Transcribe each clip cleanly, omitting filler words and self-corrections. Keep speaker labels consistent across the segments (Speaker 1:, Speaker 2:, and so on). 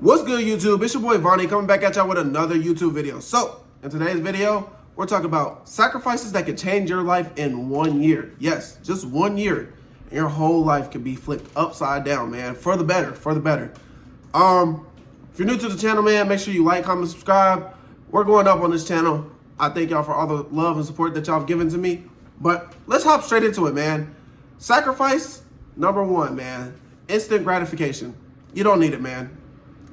Speaker 1: What's good, YouTube? It's your boy Vonnie coming back at y'all with another YouTube video. So, in today's video, we're talking about sacrifices that could change your life in 1 year. Yes, just 1 year. And your whole life could be flipped upside down, man. For the better, for the better. If you're new to the channel, man, make sure you like, comment, subscribe. We're going up on this channel. I thank y'all for all the love and support that y'all have given to me. But let's hop straight into it, man. Sacrifice number one, man. Instant gratification. You don't need it, man.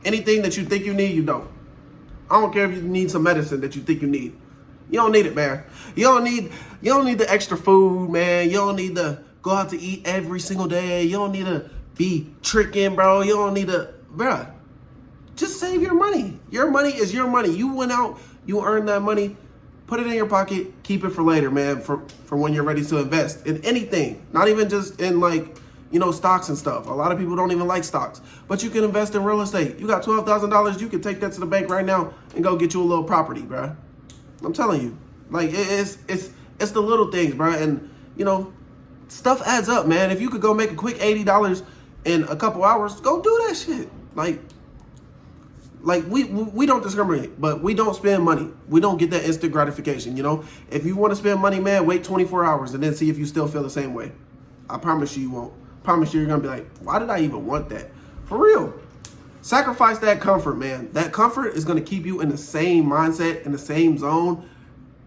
Speaker 1: Anything that you think you need, you don't. I don't care if you need some medicine that you think you need. You don't need it, man. You don't need the extra food, man. You don't need to go out to eat every single day. You don't need to be tricking, bro. You don't need to, bruh. Just save your money. Your money is your money. You went out, you earned that money, put it in your pocket, keep it for later, man, for when you're ready to invest in anything. Not even just in stocks and stuff. A lot of people don't even like stocks, but you can invest in real estate. You got $12,000. You can take that to the bank right now and go get you a little property, bro. I'm telling you, like it's the little things, bro. And stuff adds up, man. If you could go make a quick $80 in a couple hours, go do that shit. Like we don't discriminate, but we don't spend money. We don't get that instant gratification. If you want to spend money, man, wait 24 hours and then see if you still feel the same way. I promise you won't. Promise you're gonna be like, why did I even want that? For real. Sacrifice that comfort, man. That comfort is gonna keep you in the same mindset, in the same zone.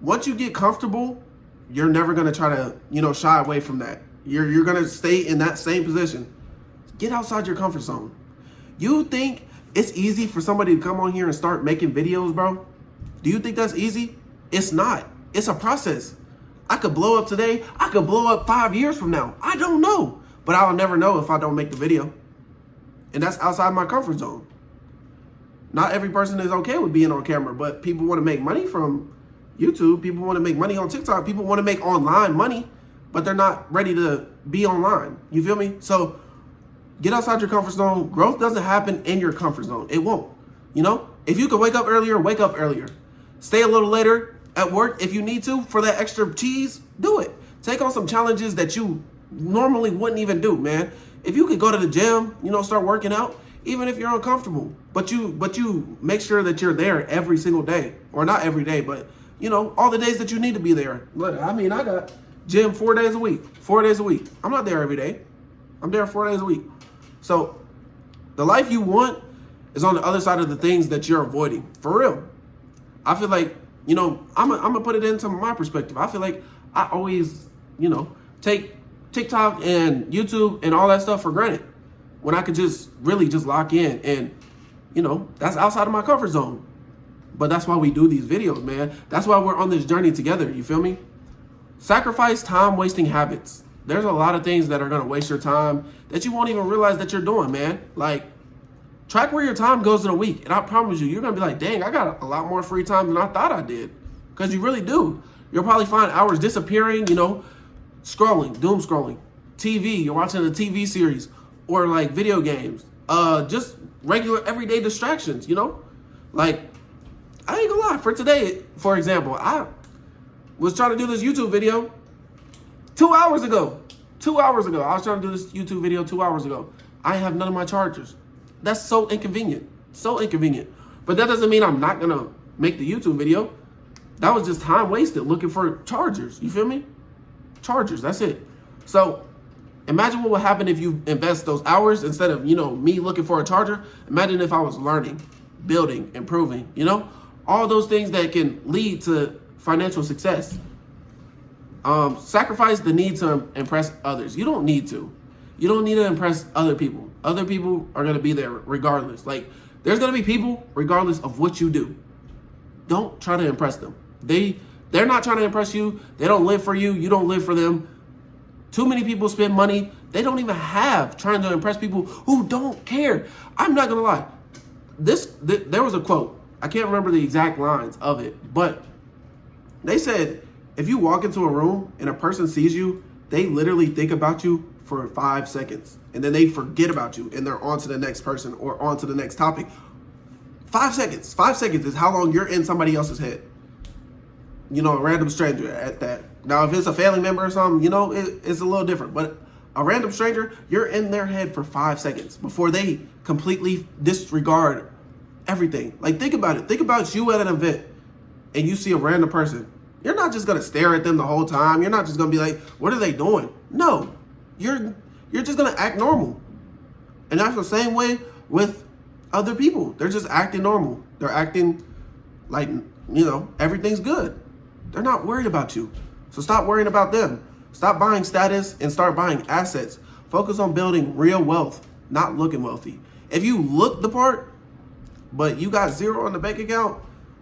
Speaker 1: Once you get comfortable, you're never gonna try to, shy away from that. You're gonna stay in that same position. Get outside your comfort zone. You think it's easy for somebody to come on here and start making videos, bro? Do you think that's easy? It's not. It's a process. I could blow up today. I could blow up 5 years from now. I don't know. But I'll never know if I don't make the video. And that's outside my comfort zone. Not every person is okay with being on camera, but people want to make money from YouTube. People want to make money on TikTok. People want to make online money, but they're not ready to be online. You feel me? So get outside your comfort zone. Growth doesn't happen in your comfort zone. It won't. If you could wake up earlier, wake up earlier. Stay a little later at work if you need to for that extra cheese, do it. Take on some challenges that you normally wouldn't even do, man. If you could go to the gym, start working out, even if you're uncomfortable, but you make sure that you're there every single day, or not every day, but all the days that you need to be there. Look, I got gym 4 days a week. I'm not there every day. I'm there 4 days a week. So the life you want is on the other side of the things that you're avoiding. For real. I feel like, I'm gonna put it into my perspective. I feel like I always, take TikTok and YouTube and all that stuff for granted when I could just really just lock in and, that's outside of my comfort zone. But that's why we do these videos, man. That's why we're on this journey together. You feel me? Sacrifice time-wasting habits. There's a lot of things that are going to waste your time that you won't even realize that you're doing, man. Like, track where your time goes in a week. And I promise you, you're going to be like, dang, I got a lot more free time than I thought I did. Because you really do. You'll probably find hours disappearing, scrolling, doom scrolling, TV, you're watching a TV series, or like video games, just regular everyday distractions, Like, I ain't gonna lie, for today, for example, I was trying to do this YouTube video 2 hours ago. 2 hours ago. I was trying to do this YouTube video 2 hours ago. I have none of my chargers. That's so inconvenient. So inconvenient. But that doesn't mean I'm not gonna make the YouTube video. That was just time wasted looking for chargers. You feel me? Chargers, that's it. So imagine what would happen if you invest those hours instead of, me looking for a charger. Imagine if I was learning, building, improving, all those things that can lead to financial success. Sacrifice the need to impress others. You don't need to. You don't need to impress other people. Other people are going to be there regardless. Like, there's going to be people regardless of what you do. Don't try to impress them. They're not trying to impress you. They don't live for you. You don't live for them. Too many people spend money they don't even have trying to impress people who don't care. I'm not going to lie. There was a quote. I can't remember the exact lines of it, but they said, if you walk into a room and a person sees you, they literally think about you for 5 seconds and then they forget about you and they're on to the next person or on to the next topic. 5 seconds. 5 seconds is how long you're in somebody else's head. A random stranger at that. Now, if it's a family member or something, it's a little different. But A random stranger, you're in their head for 5 seconds before they completely disregard everything. Like, think about it. Think about you at an event and you see a random person. You're not just gonna stare at them the whole time. You're not just gonna be like, what are they doing? No, you're just gonna act normal. And that's the same way with other people. They're just acting normal. They're acting like, everything's good. They're not worried about you. So stop worrying about them. Stop buying status and start buying assets. Focus on building real wealth, not looking wealthy. If you look the part, but you got zero on the bank account,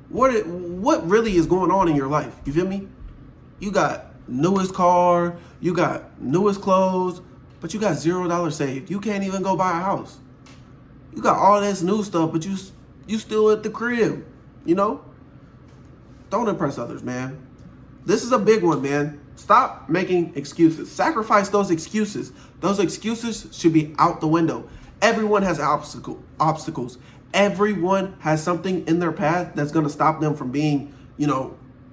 Speaker 1: what really is going on in your life? You feel me? You got newest car, you got newest clothes, but you got $0 saved. You can't even go buy a house. You got all this new stuff, but you still at the crib, Don't impress others, man. This is a big one, man. Stop making excuses. Sacrifice those excuses. Those excuses should be out the window. Everyone has obstacles. Everyone has something in their path that's going to stop them from being,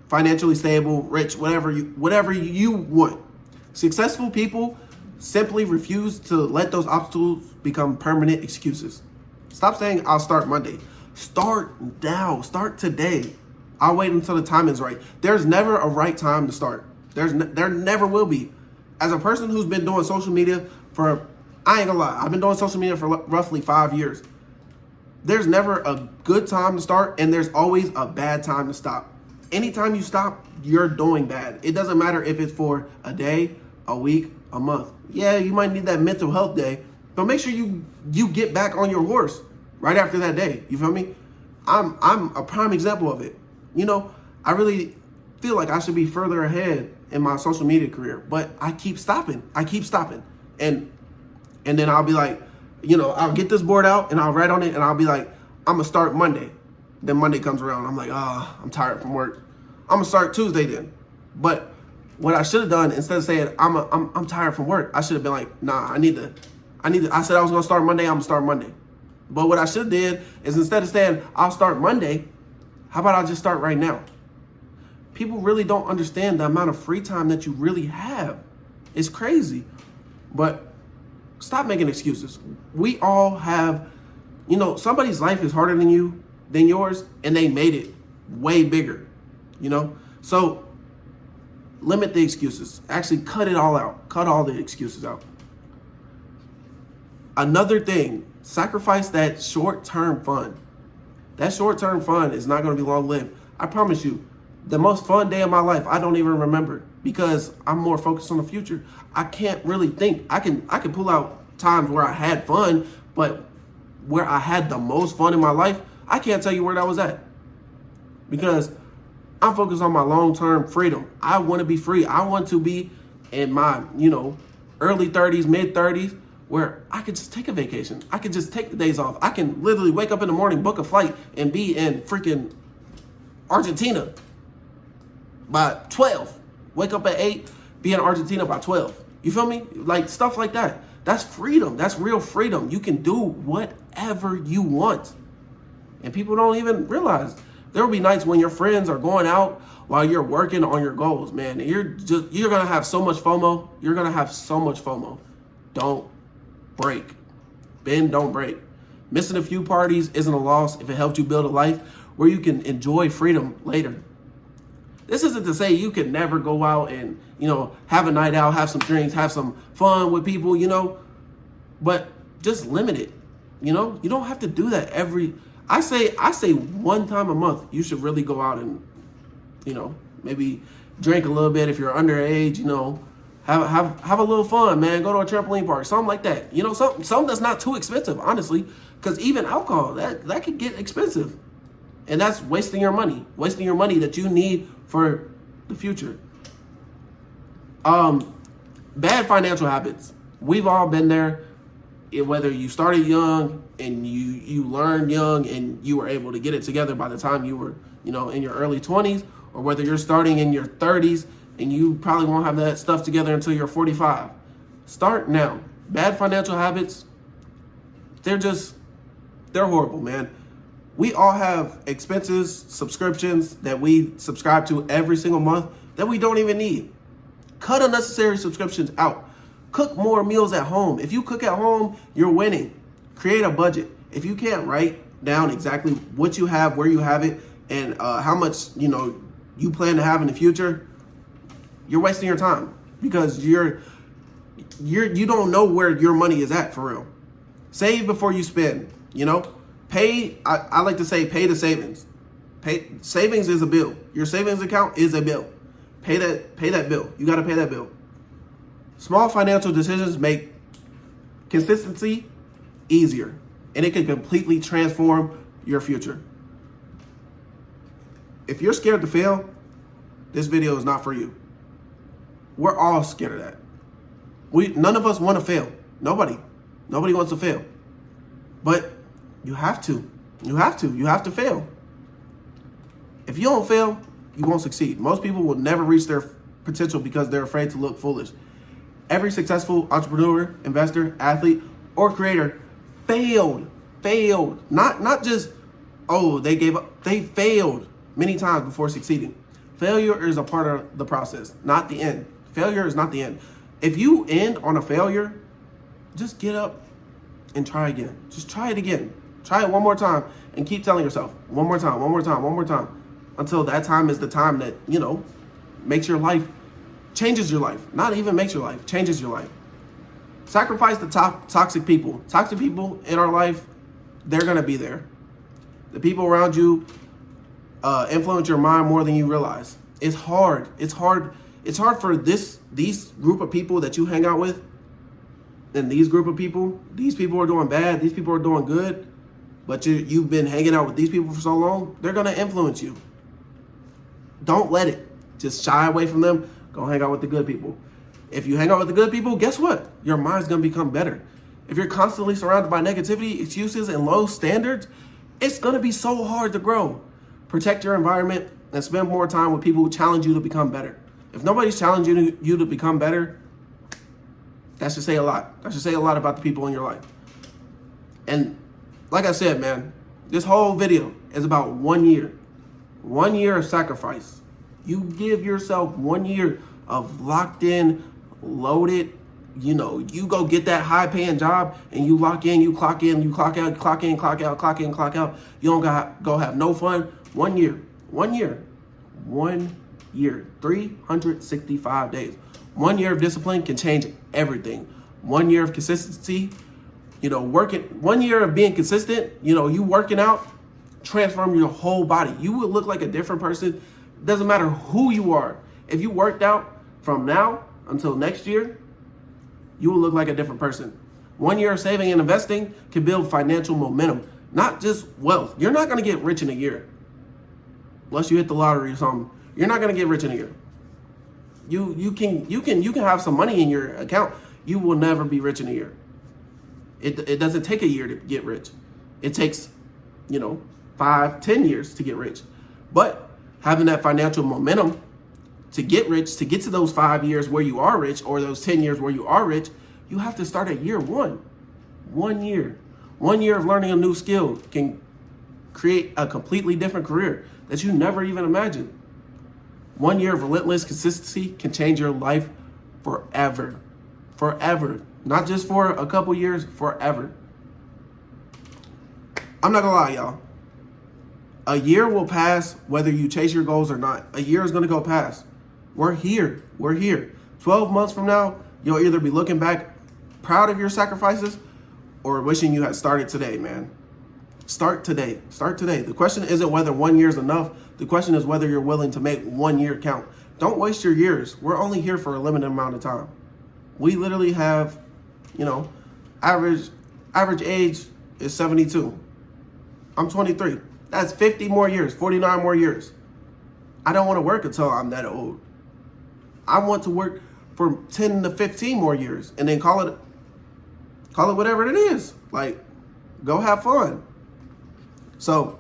Speaker 1: financially stable, rich, whatever you want. Successful people simply refuse to let those obstacles become permanent excuses. Stop saying, I'll start Monday. Start now. Start today. I'll wait until the timing's right. There's never a right time to start. There never will be. As a person who's been doing social media for, I ain't gonna lie, I've been doing social media for roughly 5 years. There's never a good time to start, and there's always a bad time to stop. Anytime you stop, you're doing bad. It doesn't matter if it's for a day, a week, a month. Yeah, you might need that mental health day, but make sure you get back on your horse right after that day. You feel me? I'm a prime example of it. I really feel like I should be further ahead in my social media career, but I keep stopping. And then I'll be like, I'll get this board out and I'll write on it and I'll be like, I'm gonna start Monday. Then Monday comes around. I'm like, I'm tired from work. I'm gonna start Tuesday then. But what I should have done, instead of saying I'm tired from work, I should have been like, nah, I need to. I said I was gonna start Monday. I'm gonna start Monday. But what I should have did is, instead of saying I'll start Monday, how about I just start right now? People really don't understand the amount of free time that you really have. It's crazy. But stop making excuses. We all have, somebody's life is harder than yours, and they made it way bigger, So limit the excuses. Actually, cut it all out. Cut all the excuses out. Another thing, sacrifice that short-term fun. That short-term fun is not going to be long-lived. I promise you, the most fun day of my life, I don't even remember, because I'm more focused on the future. I can't really think. I can pull out times where I had fun, but where I had the most fun in my life, I can't tell you where that was at, because I'm focused on my long-term freedom. I want to be free. I want to be in my, early 30s, mid 30s, where I could just take a vacation. I could just take the days off. I can literally wake up in the morning, book a flight, and be in freaking Argentina by 12. Wake up at 8, be in Argentina by 12. You feel me? Like, stuff like that. That's freedom. That's real freedom. You can do whatever you want. And people don't even realize. There will be nights when your friends are going out while you're working on your goals, man. You're going to have so much FOMO. You're going to have so much FOMO. Don't break. Bend, don't break. Missing a few parties isn't a loss if it helped you build a life where you can enjoy freedom later. This isn't to say you can never go out and, have a night out, have some drinks, have some fun with people, but just limit it. You don't have to do that I say one time a month, you should really go out and, maybe drink a little bit if you're underage, have a little fun, man. Go to a trampoline park, something like that. Something that's not too expensive, honestly, because even alcohol, that could get expensive. And that's wasting your money that you need for the future. Bad financial habits. We've all been there. Whether you started young and you learned young and you were able to get it together by the time you were, in your early 20s, or whether you're starting in your 30s and you probably won't have that stuff together until you're 45. Start now. Bad financial habits, they're horrible, man. We all have expenses, subscriptions that we subscribe to every single month that we don't even need. Cut unnecessary subscriptions out. Cook more meals at home. If you cook at home, you're winning. Create a budget. If you can't write down exactly what you have, where you have it, and how much you plan to have in the future, you're wasting your time because you don't know where your money is at for real. Save before you spend. Pay. I like to say pay the savings. Savings is a bill. Your savings account is a bill. Pay that bill. You got to pay that bill. Small financial decisions make consistency easier, and it can completely transform your future. If you're scared to fail, this video is not for you. We're all scared of that. None of us want to fail. Nobody wants to fail. But you have to. You have to fail. If you don't fail, you won't succeed. Most people will never reach their potential because they're afraid to look foolish. Every successful entrepreneur, investor, athlete, or creator failed. Not just, they gave up. They failed many times before succeeding. Failure is a part of the process, not the end. Failure is not the end. If you end on a failure, just get up and try again. Just try it again. Try it one more time and keep telling yourself, one more time, until that time is the time that, makes your life, changes your life. Not even makes your life, changes your life. Sacrifice the toxic people. Toxic people in our life, they're going to be there. The people around you influence your mind more than you realize. It's hard. It's hard for these group of people that you hang out with. And these group of people, these people are doing bad, these people are doing good, but you've been hanging out with these people for so long, they're going to influence you. Don't let it. Just shy away from them. Go hang out with the good people. If you hang out with the good people, guess what? Your mind's going to become better. If you're constantly surrounded by negativity, excuses, and low standards, it's going to be so hard to grow. Protect your environment and spend more time with people who challenge you to become better. If nobody's challenging you to become better, that should say a lot. That should say a lot about the people in your life. And like I said, man, this whole video is about 1 year. 1 year of sacrifice. You give yourself 1 year of locked in, loaded, you go get that high paying job and you lock in, you clock in, you clock out, clock in, clock out, clock in, clock out. You don't go have no fun. 1 year, 1 year, 1 year, 365 days. 1 year of discipline can change everything. 1 year of consistency, working, 1 year of being consistent, you working out, transform your whole body. You will look like a different person. Doesn't matter who you are. If you worked out from now until next year, you will look like a different person. 1 year of saving and investing can build financial momentum, not just wealth. You're not going to get rich in a year. Unless you hit the lottery or something. You're not going to get rich in a year. You can have some money in your account. You will never be rich in a year. It doesn't take a year to get rich. It takes, 5-10 years to get rich. But having that financial momentum to get rich, to get to those 5 years where you are rich, or those 10 years where you are rich, you have to start at year one. 1 year. 1 year of learning a new skill can create a completely different career that you never even imagined. 1 year of relentless consistency can change your life forever. Forever. Not just for a couple years, forever. I'm not gonna lie, y'all. A year will pass whether you chase your goals or not. A year is gonna go past. We're here. 12 months from now, you'll either be looking back proud of your sacrifices or wishing you had started today, man. Start today. The question isn't whether 1 year is enough. The question is whether you're willing to make 1 year count. Don't waste your years. We're only here for a limited amount of time. We literally have, average age is 72. I'm 23. That's 50 more years, 49 more years. I don't want to work until I'm that old. I want to work for 10 to 15 more years and then call it whatever it is. Like, go have fun. So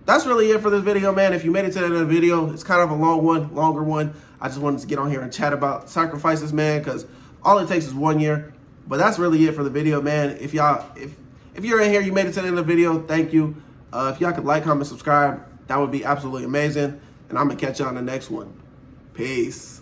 Speaker 1: that's really it for this video, man. If you made it to the end of the video, it's kind of a longer one. I just wanted to get on here and chat about sacrifices, man, because all it takes is 1 year. But that's really it for the video, man. If you're in here, you made it to the end of the video, thank you. If y'all could like, comment, subscribe, that would be absolutely amazing. And I'm going to catch y'all on the next one. Peace.